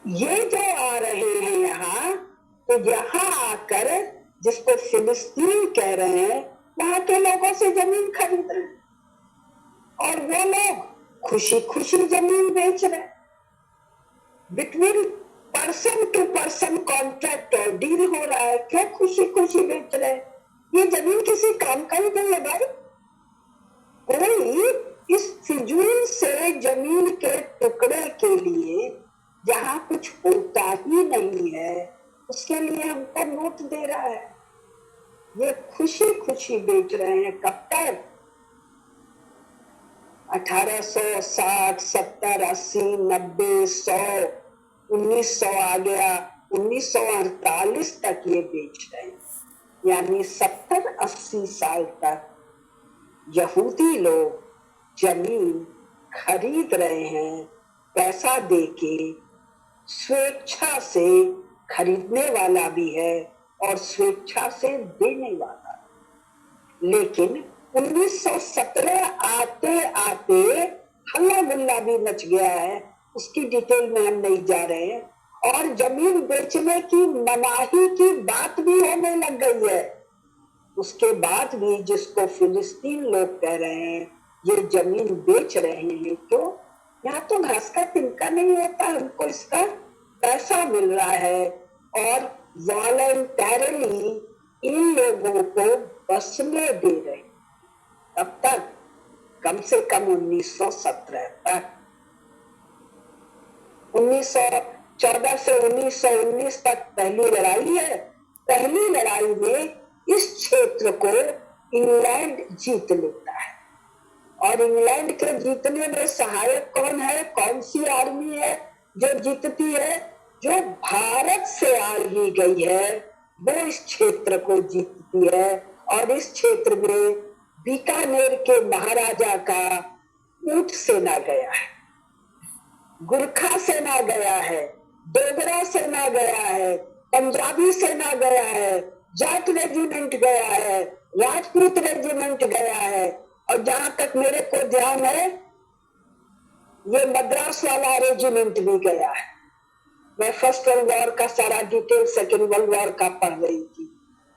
ये जो आ रहे हैं यहाँ, तो यहाँ आकर जिसको फिलिस्तीन कह रहे हैं, वहां के लोगों से जमीन खरीद रहे हैं और वो लोग खुशी खुशी जमीन बेच रहे हैं। Between person to person contract और डील हो रहा है। क्या खुशी खुशी बेच रहे हैं? ये जमीन किसी काम का ही नहीं है भाई। कोई इस फिजूल से जमीन के टुकड़े के लिए जहाँ कुछ होता ही नहीं है, उसके लिए हमको नोट दे रहा है। ये खुशी खुशी बेच रहे हैं। कब तक? 1860, 70, 80, 90, 100, 1900 आ गया, 1948 तक ये बेच रहे हैं। यानी 70-80 साल तक यहूदी लोग जमीन खरीद रहे हैं, पैसा देके। स्वेच्छा से खरीदने वाला भी है और स्वेच्छा से देने वाला। लेकिन 1917 आते आते हल्ला गुल्ला भी मच गया है, उसकी डिटेल में हम नहीं जा रहे हैं। और जमीन बेचने की मनाही की बात भी होने लग गई है। उसके बाद भी जिसको फिलिस्तीन लोग कह रहे हैं ये जमीन बेच रहे हैं, क्यों? यहाँ तो घास का तिनका नहीं होता, हमको इसका पैसा मिल रहा है। और वॉलंटरली इन लोगों को बसने दे रहे। तब तक कम से कम 1917 तक, 1914 से 1919 तक पहली लड़ाई है। पहली लड़ाई में इस क्षेत्र को इंग्लैंड जीत लेता है। और इंग्लैंड के जीतने में सहायक कौन है? कौन सी आर्मी है जो जीतती है? जो भारत से आई गई है वो इस क्षेत्र को जीतती है। और इस क्षेत्र में बीकानेर के महाराजा का ऊंट सेना गया है, गुरखा सेना गया है, डोगरा सेना गया है, पंजाबी सेना गया है, जाट रेजिमेंट गया है, राजपूत रेजिमेंट गया है। और जहां तक मेरे को ध्यान है ये मद्रास वाला रेजिमेंट भी गया है। मैं फर्स्ट वर्ल्ड वॉर का सारा डिटेल सेकेंड वर्ल्ड वॉर का पढ़ रही थी।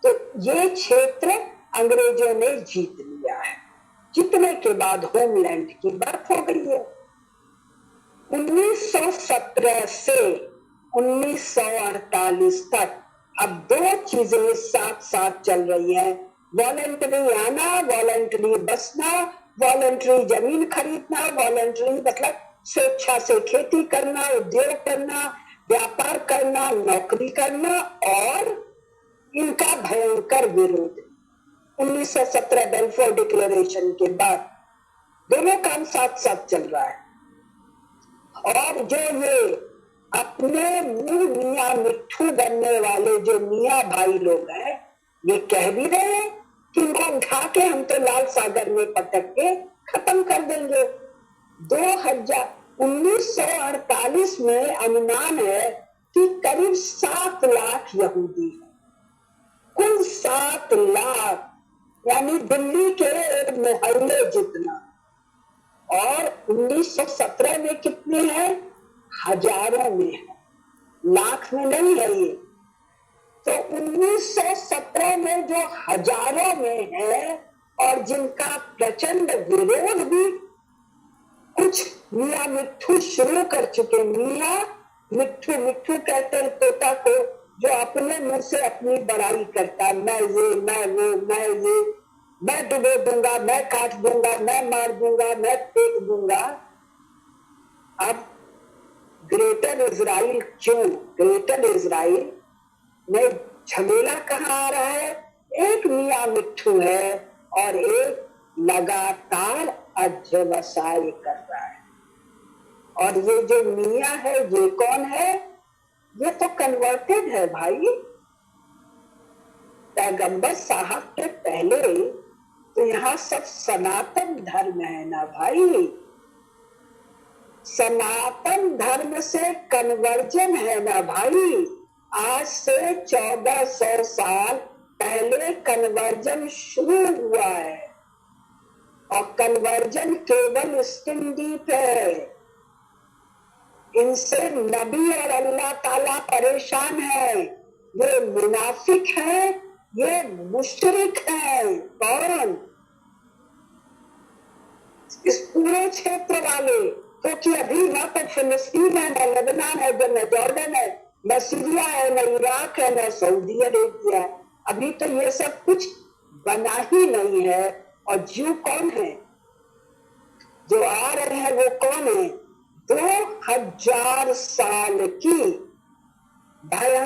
तो ये क्षेत्र अंग्रेजों ने जीत लिया है। जीतने के बाद होमलैंड की बात हो गई है। 1917 से 1948 तक अब दो चीजें साथ साथ चल रही है। वॉलंटरी आना, वॉलंटरी बसना, वॉलंटरी जमीन खरीदना। वॉलंटरी मतलब स्वेच्छा से खेती करना, उद्योग करना, व्यापार करना, नौकरी करना। और इनका भयंकर विरोध 1917 बेल्फोर डिक्लेरेशन के बाद दोनों काम साथ साथ चल रहा है। और जो ये अपने मुंह मियाँ मिट्ठू बनने वाले जो मियाँ भाई लोग हैं, ये कह भी रहे हैं कि इनको उठा के हम तो लाल सागर में पटक के खत्म कर देंगे। 1948 में अनुमान है कि करीब 7 लाख यहूदी है। कुल 7 लाख, यानी दिल्ली के एक मोहल्ले जितना। और 1917 में कितने हैं? हजारों में है, लाख में नहीं है ये। तो 1917 में जो हजारों में है और जिनका प्रचंड विरोध भी कुछ मियाँ मिट्ठू शुरू कर चुके। मियाँ मिट्ठू, मिट्ठू कहते हैं तोता को जो अपने मुंह से अपनी बड़ाई करता है। मैं ये, मैं वो, मैं ये, मैं डुबो दूंगा, मैं काट दूंगा, मैं मार दूंगा, मैं फेंक दूंगा। अब ग्रेटर इजराइल क्यों? ग्रेटर इजराइल में झमेला कहाँ आ रहा है? एक मियाँ मिट्ठू है और एक लगातार अध्यवसाय कर रहा है। और ये जो मियाँ है ये कौन है? ये तो कन्वर्टेड है भाई। पैगंबर साहब के पहले तो यहाँ सब सनातन धर्म है ना भाई। सनातन धर्म से कन्वर्जन है ना भाई। आज से 1400 साल पहले कन्वर्जन शुरू हुआ है। और कन्वर्जन केवल ईस्ट इंडी पे है। इनसे नबी और अल्लाह ताला परेशान है। ये मुनाफिक है, ये मुशरिक है। कौन? इस पूरे क्षेत्र वाले, क्योंकि अभी न तो फिलिस्तीन है, न लेबनान है, न जॉर्डन है, न सीरिया है, न इराक है, न सऊदी अरेबिया है। अभी तो ये सब कुछ बना ही नहीं है। और ज्यू कौन है जो आ रहे हैं? वो कौन है? 2000 साल की भयंकर